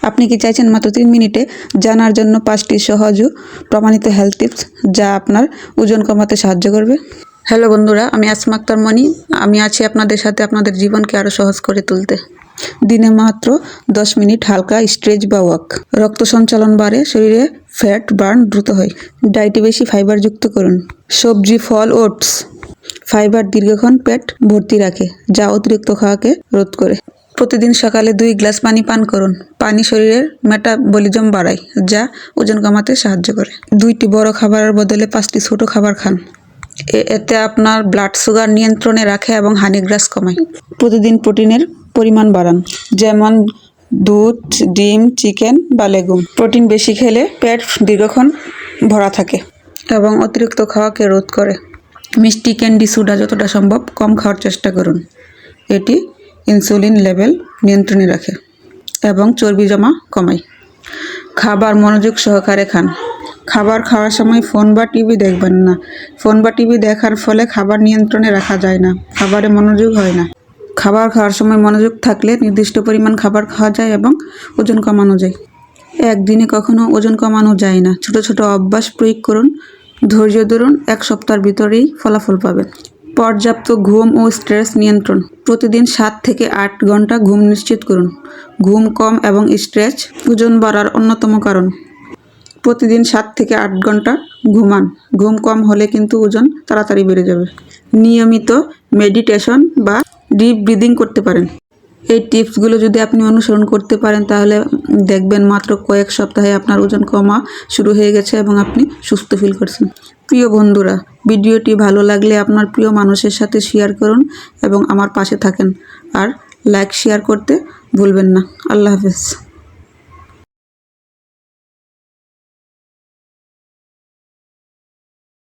আপনি কি চাইছেন মাত্র 3 মিনিটে জানার জন্য 5টি সহজ ও প্রমাণিত হেলথ টিপস যা আপনার ওজন কমাতে সাহায্য করবে? হ্যালো বন্ধুরা, আমি আসমা আক্তার মনি। আমি আছি আপনাদের সাথে আপনাদের জীবনকে আরও সহজ করে তুলতে। দিনে মাত্র 10 মিনিট হালকা স্ট্রেচ বা ওয়াক। রক্ত সঞ্চালন বাড়ে, শরীরে ফ্যাট বার্ন দ্রুত হয়। ডায়েটে বেশি ফাইবার যুক্ত করুন। সবজি, ফল, ওটস। ফাইবার দীর্ঘক্ষণ পেট ভর্তি রাখে, যা অতিরিক্ত খাওয়াকে রোধ করে। প্রতিদিন সকালে 2 গ্লাস পানি পান করুন। পানি শরীরের মেটাবলিজম বাড়ায়, যা ওজন কমাতে সাহায্য করে। 2টি বড় খাবারের বদলে 5টি ছোট খাবার খান। এতে আপনার ব্লাড সুগার নিয়ন্ত্রণে রাখে এবং হানিগ্রাস কমায়। প্রতিদিন প্রোটিনের পরিমাণ বাড়ান, যেমন দুধ, ডিম, চিকেন বা লেগুম। প্রোটিন বেশি খেলে পেট দীর্ঘক্ষণ ভরা থাকে এবং অতিরিক্ত খাওয়াকে রোধ করে। মিষ্টি, ক্যান্ডি, সোডা যতটা সম্ভব কম খাওয়ার চেষ্টা করুন। এটি ইনসুলিন লেভেল নিয়ন্ত্রণে রাখে এবং চর্বি জমা কমায়। খাবার মনোযোগ সহকারে খান। খাবার খাওয়ার সময় ফোন বা টিভি দেখবেন না। ফোন বা টিভি দেখার ফলে খাবার নিয়ন্ত্রণে রাখা যায় না, খাবারে মনোযোগ হয় না। খাবার খাওয়ার সময় মনোযোগ থাকলে নির্দিষ্ট পরিমাণ খাবার খাওয়া যায় এবং ওজন কমানো যায়। একদিনে কখনো ওজন কমানো যায় না। ছোট ছোট অভ্যাস প্রয়োগ করুন, ধৈর্য ধরুন, 1 সপ্তাহের ভিতরেই ফলাফল পাবেন। পর্যাপ্ত ঘুম ও স্ট্রেস নিয়ন্ত্রণ। প্রতিদিন 7 থেকে 8 ঘন্টা ঘুম নিশ্চিত করুন। ঘুম কম এবং স্ট্রেস ওজন বাড়ার অন্যতম কারণ। প্রতিদিন 7 থেকে 8 ঘন্টা ঘুমান। ঘুম কম হলে কিন্তু ওজন তাড়াতাড়ি বেড়ে যাবে। নিয়মিত মেডিটেশন বা ডিপ ব্রিদিং করতে পারেন। এই টিপসগুলো যদি আপনি অনুসরণ করতে পারেন, তাহলে দেখবেন মাত্র কয়েক সপ্তাহে আপনার ওজন কমা শুরু হয়ে গেছে এবং আপনি সুস্থ ফিল করছেন। প্রিয় বন্ধুরা, ভিডিওটি ভালো লাগলে আপনার প্রিয় মানুষের সাথে শেয়ার করুন এবং আমার পাশে থাকেন। আর লাইক শেয়ার করতে ভুলবেন না। আল্লাহ হাফেজ।